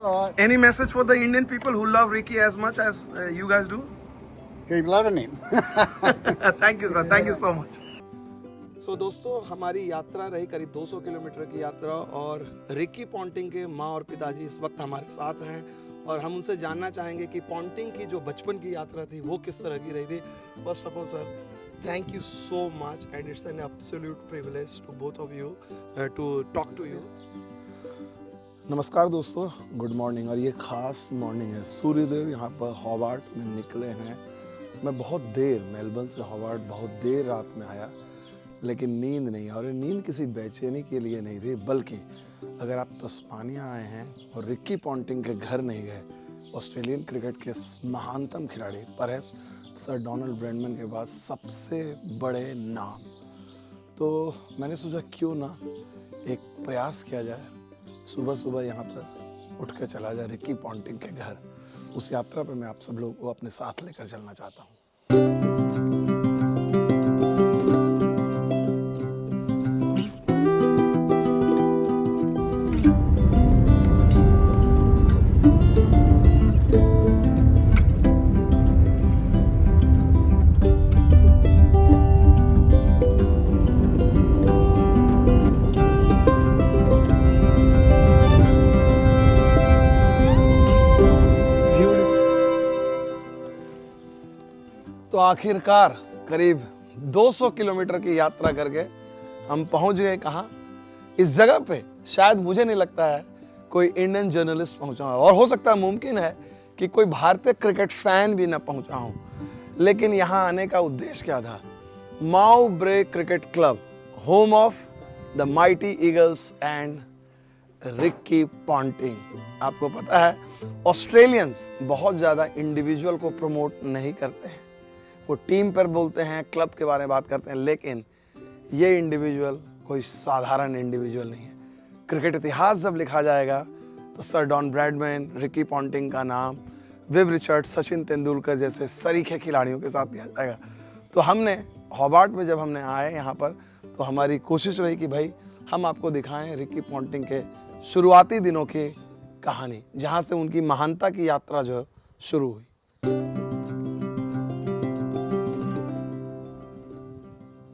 Any message for the Indian people who love Ricky as much as you guys do? Keep loving him. Thank you sir, thank you so much. So दोस्तों, हमारी यात्रा रही करीब 200 kilometre की यात्रा और Ricky Ponting के माँ और पिताजी इस वक्त हमारे साथ हैं और हम उनसे जानना चाहेंगे कि पॉन्टिंग की जो बचपन की यात्रा थी वो किस तरह की रही थी. First of all sir, thank you so much and it's an absolute privilege to both of you to talk to you. नमस्कार दोस्तों, गुड मॉर्निंग. और ये ख़ास मॉर्निंग है. सूर्यदेव यहाँ पर हॉबार्ट में निकले हैं. मैं बहुत देर मेलबर्न से हॉबार्ट बहुत देर रात में आया, लेकिन नींद नहीं. और ये नींद किसी बेचैनी के लिए नहीं थी, बल्कि अगर आप तस्मानिया आए हैं और रिकी पॉन्टिंग के घर नहीं गए, ऑस्ट्रेलियन क्रिकेट के महानतम खिलाड़ी परहैप्स सर डोनाल्ड ब्रैडमैन के बाद सबसे बड़े नाम, तो मैंने सोचा क्यों ना एक प्रयास किया जाए. सुबह सुबह यहाँ पर उठ के चला जाए रिकी पॉन्टिंग के घर. उस यात्रा पर मैं आप सब लोगों को अपने साथ लेकर चलना चाहता हूँ. तो आखिरकार करीब 200 किलोमीटर की यात्रा करके हम पहुंच गए कहाँ. इस जगह पे शायद मुझे नहीं लगता है कोई इंडियन जर्नलिस्ट पहुंचा हो, और हो सकता है मुमकिन है कि कोई भारतीय क्रिकेट फैन भी ना पहुंचा हो. लेकिन यहाँ आने का उद्देश्य क्या था? Mowbray Cricket Club, home of the Mighty Eagles and Ricky Ponting. आपको पता है ऑस्ट्रेलियंस बहुत ज़्यादा इंडिविजुअल को प्रमोट नहीं करते हैं, वो टीम पर बोलते हैं, क्लब के बारे में बात करते हैं. लेकिन ये इंडिविजुअल कोई साधारण इंडिविजुअल नहीं है. क्रिकेट इतिहास जब लिखा जाएगा तो sir Don Bradman, Ricky Ponting का नाम विव रिचर्ड, सचिन तेंदुलकर जैसे सरीखे खिलाड़ियों के साथ लिया जाएगा. तो हमने हॉबार्ट में जब हमने आए यहाँ पर, तो हमारी कोशिश रही कि भाई हम आपको दिखाएं रिकी पॉन्टिंग के शुरुआती दिनों की कहानी, जहाँ से उनकी महानता की यात्रा जो शुरू हुई.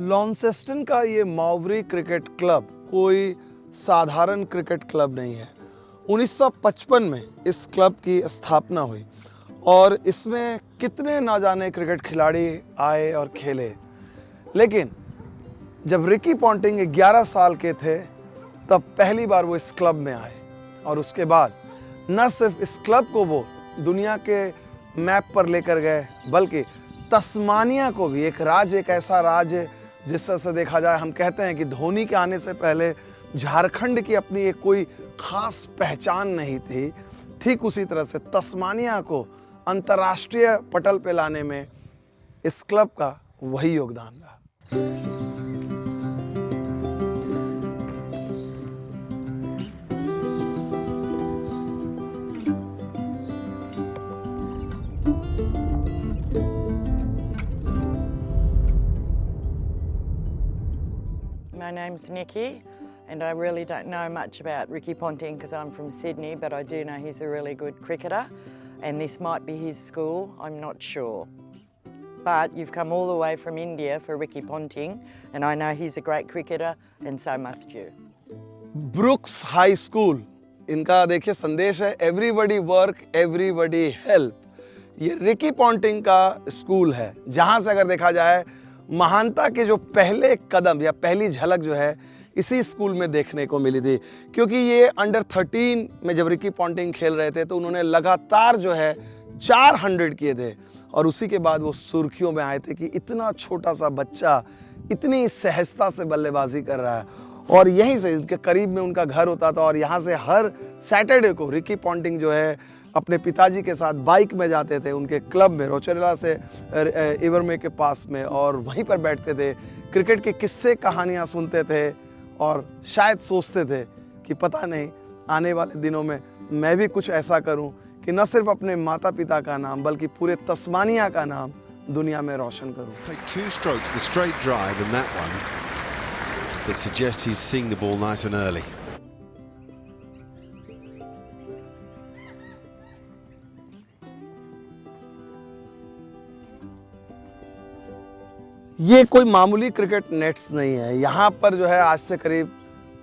लॉन्सेस्टन का ये माउब्रे क्रिकेट क्लब कोई साधारण क्रिकेट क्लब नहीं है. 1955 में इस क्लब की स्थापना हुई और इसमें कितने ना जाने क्रिकेट खिलाड़ी आए और खेले. लेकिन जब रिकी पॉन्टिंग 11 साल के थे तब पहली बार वो इस क्लब में आए, और उसके बाद न सिर्फ इस क्लब को वो दुनिया के मैप पर लेकर गए, बल्कि तस्मानिया को भी, एक राज्य, एक ऐसा राज्य जिस तरह से देखा जाए, हम कहते हैं कि धोनी के आने से पहले झारखंड की अपनी एक कोई खास पहचान नहीं थी, ठीक उसी तरह से तस्मानिया को अंतर्राष्ट्रीय पटल पे लाने में इस क्लब का वही योगदान रहा. My name's Nikki, and I really don't know much about Ricky Ponting because I'm from Sydney, but I do know he's a really good cricketer, and this might be his school, I'm not sure. But you've come all the way from India for Ricky Ponting, and I know he's a great cricketer, and so must you. Brooks high school, इनका देखिए संदेश है, everybody work everybody help. ये Ricky Ponting का school है, जहाँ से अगर देखा जाए महानता के जो पहले कदम या पहली झलक जो है इसी स्कूल में देखने को मिली थी. क्योंकि ये अंडर 13 में जब रिकी पॉन्टिंग खेल रहे थे तो उन्होंने लगातार जो है 400 किए थे, और उसी के बाद वो सुर्खियों में आए थे कि इतना छोटा सा बच्चा इतनी सहजता से बल्लेबाजी कर रहा है. और यहीं से इनके करीब में उनका घर होता था, और यहाँ से हर सैटरडे को रिकी पॉन्टिंग जो है अपने पिताजी के साथ बाइक में जाते थे उनके क्लब में, रोचेला से इवरमे के पास में, और वहीं पर बैठते थे, क्रिकेट के किस्से कहानियाँ सुनते थे, और शायद सोचते थे कि पता नहीं आने वाले दिनों में मैं भी कुछ ऐसा करूं कि न सिर्फ अपने माता पिता का नाम बल्कि पूरे तस्मानिया का नाम दुनिया में रोशन करूं. Take 2 strokes, the straight drive and that one that suggests he's seeing the ball nice and early. ये कोई मामूली क्रिकेट नेट्स नहीं है। यहाँ पर जो है आज से करीब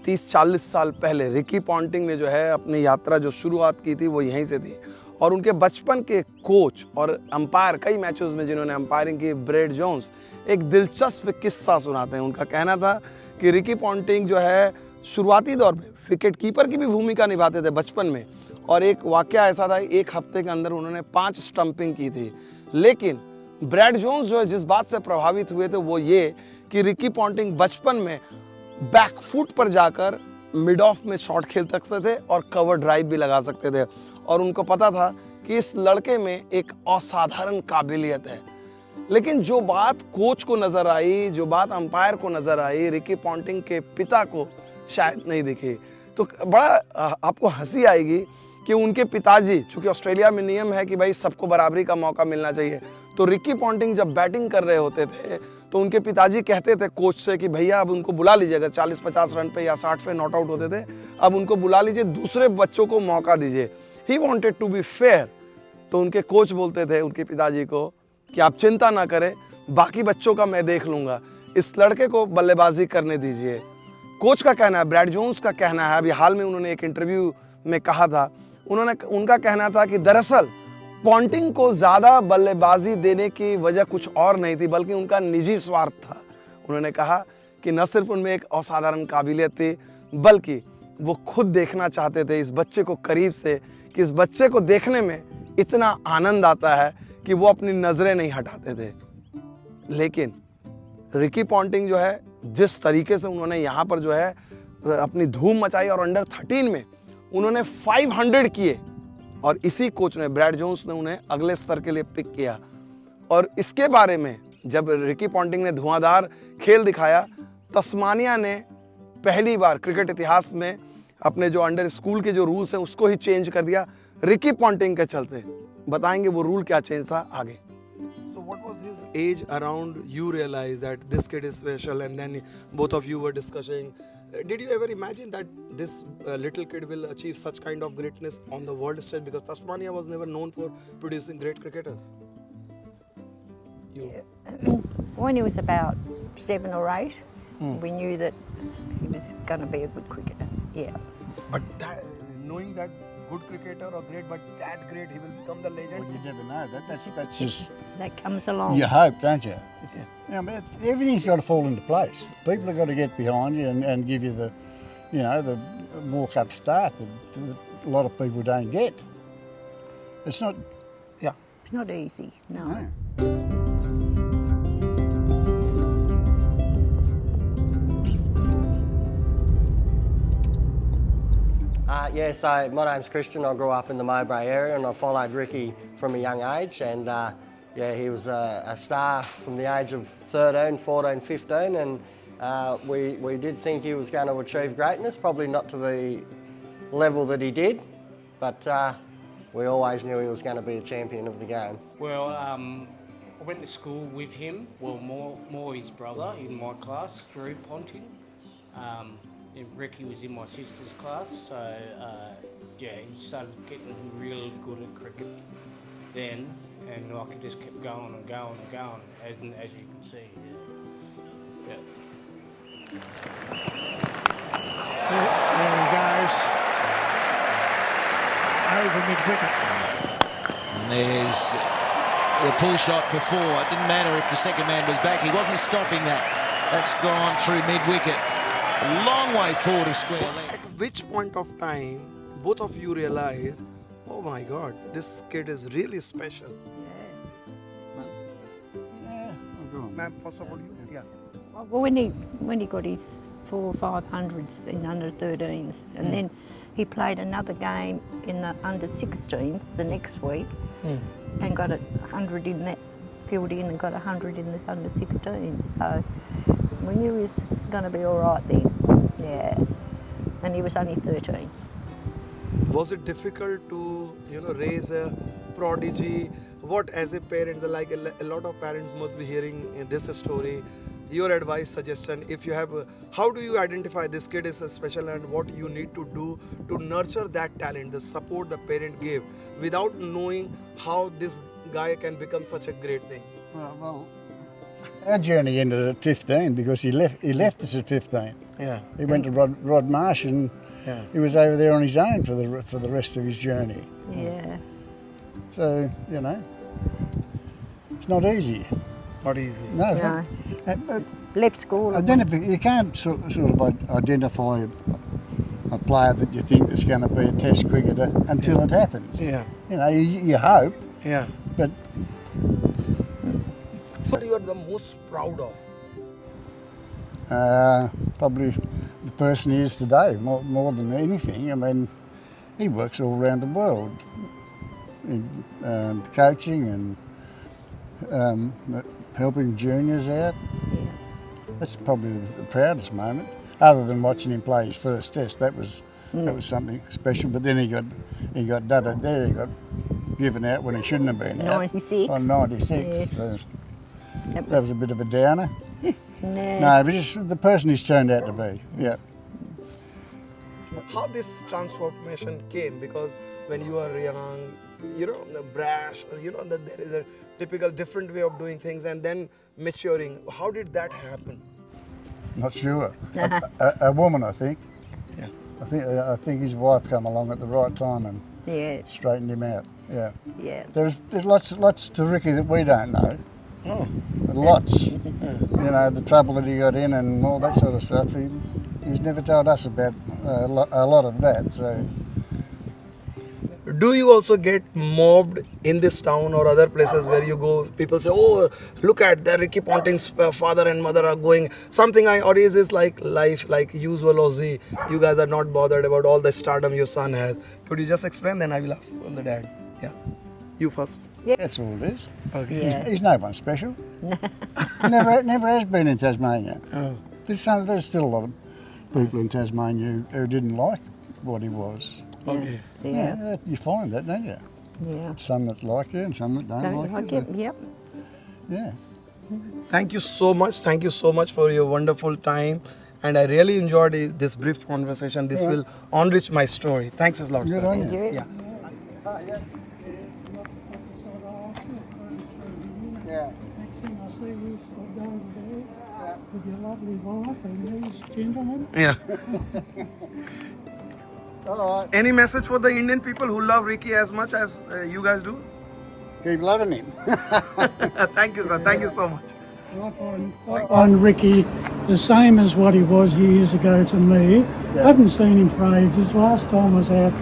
30-40 साल पहले रिकी पॉन्टिंग ने जो है अपनी यात्रा जो शुरुआत की थी वो यहीं से थी। और उनके बचपन के कोच और अंपायर कई मैचेस में जिन्होंने अंपायरिंग की, ब्रेड जोन्स, एक दिलचस्प किस्सा सुनाते हैं। उनका कहना था कि रिकी पॉन्टिंग जो है शुरुआती दौर में विकेट कीपर की भी भूमिका निभाते थे बचपन में। और एक वाकया ऐसा था, एक हफ्ते के अंदर उन्होंने 5 स्टंपिंग की थी। लेकिन ब्रेड जोन्स जो है जिस बात से प्रभावित हुए थे वो ये कि रिकी पॉन्टिंग बचपन में बैक फुट पर जाकर मिड ऑफ में शॉट खेल सकते थे और कवर ड्राइव भी लगा सकते थे। और उनको पता था कि इस लड़के में एक असाधारण काबिलियत है। लेकिन जो बात कोच को नजर आई, जो बात अंपायर को नजर आई, रिकी पॉन्टिंग के पिता को शायद नहीं दिखी। तो बड़ा आपको हंसी आएगी कि उनके पिताजी, चूंकि ऑस्ट्रेलिया में नियम है कि भाई सबको बराबरी का मौका मिलना चाहिए, तो रिकी पॉन्टिंग जब बैटिंग कर रहे होते थे तो उनके पिताजी कहते थे कोच से कि भैया अब उनको बुला लीजिए, अगर 40-50 रन पे या 60 पे नॉट आउट होते थे, अब उनको बुला लीजिए, दूसरे बच्चों को मौका दीजिए। He wanted to be fair. तो उनके कोच बोलते थे उनके पिताजी को कि आप चिंता ना करें, बाकी बच्चों का मैं देख लूंगा, इस लड़के को बल्लेबाजी करने दीजिए। कोच का कहना है, ब्रैड जोन्स का कहना है, अभी हाल में उन्होंने एक इंटरव्यू में कहा था, उनका कहना था कि दरअसल पॉन्टिंग को ज़्यादा बल्लेबाजी देने की वजह कुछ और नहीं थी बल्कि उनका निजी स्वार्थ था। उन्होंने कहा कि न सिर्फ उनमें एक असाधारण काबिलियत थी बल्कि वो खुद देखना चाहते थे इस बच्चे को करीब से, कि इस बच्चे को देखने में इतना आनंद आता है कि वो अपनी नज़रें नहीं हटाते थे। लेकिन रिकी पॉन्टिंग जो है जिस तरीके से उन्होंने यहाँ पर जो है अपनी धूम मचाई और अंडर 13 में उन्होंने 500 किए और इसी कोच ने, ब्रैड जोन्स ने, उन्हें अगले स्तर के लिए पिक किया। और इसके बारे में जब रिकी पॉन्टिंग ने धुआंधार खेल दिखाया, तस्मानिया ने पहली बार क्रिकेट इतिहास में अपने जो अंडर स्कूल के जो रूल्स हैं उसको ही चेंज कर दिया रिकी पॉन्टिंग के चलते। बताएंगे वो रूल क्या चेंज था आगे। So what was his age around you realized that this kid is special, and then both of you were discussing, did you ever imagine that this little kid will achieve such kind of greatness on the world stage, because Tasmania was never known for producing great cricketers? When he was about 7 or 8, we knew that he was going to be a good cricketer. Yeah. But that, knowing that good cricketer or great, but that great he will become the legend. Well, you never know. That's just, That comes along. you hope, don't you? Yeah. But everything's got to fall into place. People have got to get behind you and give you the, the walk-up start that a lot of people don't get. It's not. Yeah. It's not easy, no. No. Yeah, so my name's Christian. I grew up in the Mowbray area and I followed Ricky from a young age, and yeah, he was a star from the age of 13, 14, 15, and we did think he was going to achieve greatness, probably not to the level that he did, but we always knew he was going to be a champion of the game. Well, I went to school with him, well, more his brother in my class, Drew Ponting. And Ricky was in my sister's class, so yeah, he started getting real good at cricket then, and like it just kept going and going and going, as you can see. Yeah. There he goes. Over mid-wicket. And there's the pull shot for 4. It didn't matter if the second man was back. He wasn't stopping that. That's gone through mid-wicket. A long way forward of square leg. At which point of time both of you realize, oh my God, this kid is really special? Yeah, I'll go on. Ma'am, first of all, you? Yeah. Well, when he got his 400 or 500s in under 13s, and then he played another game in the under 16s the next week, and got 100 in that, filled in and got 100 in this under 16s. So we knew he was going to be all right then. Yeah, and he was only 13. Was it difficult to, raise a prodigy? What, as a parent, like a lot of parents must be hearing in this story, your advice, suggestion, if you have, how do you identify this kid is special and what you need to do to nurture that talent, the support the parent gave, without knowing how this guy can become such a great thing? Well, Our journey ended at 15 because he left us at 15. Yeah. He went to Rod Marsh and Yeah. he was over there on his own for the rest of his journey. Yeah. So, it's not easy. Not easy. No, it's No. not. Left school. You can't sort of identify a player that you think is going to be a Test cricketer until it happens. Yeah. You hope, Yeah. but So, what you are the most proud of? probably the person he is today, more than anything. I mean, he works all around the world, in coaching and helping juniors out. Yeah. That's probably the proudest moment, other than watching him play his first Test. That was something special. But then he got dudded there. He got given out when he shouldn't have been out. 96. On 96. Yes. That was a bit of a downer. No. No, but just the person he's turned out to be. Yeah. How this transformation came? Because when you are young, brash, that there is a typical different way of doing things, and then maturing. How did that happen? Not sure. A woman, I think. Yeah. I think his wife come along at the right time and Yeah. straightened him out. Yeah. Yeah. There's lots to Ricky that we don't know. Oh. Lots. The trouble that he got in and all that sort of stuff. He's never told us about a lot of that. So Do you also get mobbed in this town or other places where you go? People say, "Oh, look at that! Ricky Ponting's father and mother are going." Something or is this like life, like usual Aussie? You guys are not bothered about all the stardom your son has. Could you just explain? Then I will ask on the dad. Yeah, you first. that's all it is. Okay. Yeah. He's no one special. never has been in Tasmania. Oh. There's still a lot of people in Tasmania who didn't like what he was. Okay. Yeah. You find that, don't you? Yeah. Some that like you and some that don't Don't like like you. it. Yep. Yeah. Thank you so much. Thank you so much for your wonderful time. And I really enjoyed this brief conversation. This will enrich my story. Thanks a lot, Good sir. on Thank you. you. Yeah. Yeah. Next thing I see you go over there with your lovely wife and these gentlemen. Yeah. All right. Any message for the Indian people who love Ricky as much as you guys do? Keep loving him. Thank you, sir. Thank you so much. I find Ricky the same as what he was years ago to me. I haven't seen him for ages. Last time I was out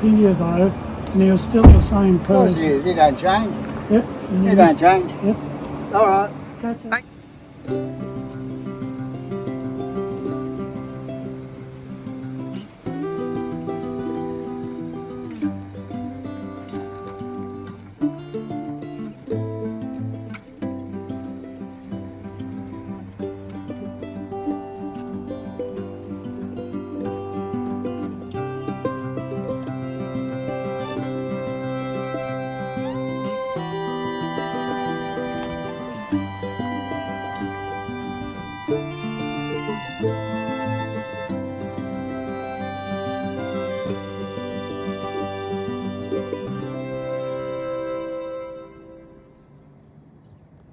here though, and he was still the same Of course he person. is. He don't change. Yep. He don't change. Yep. All right. Gotcha. Thank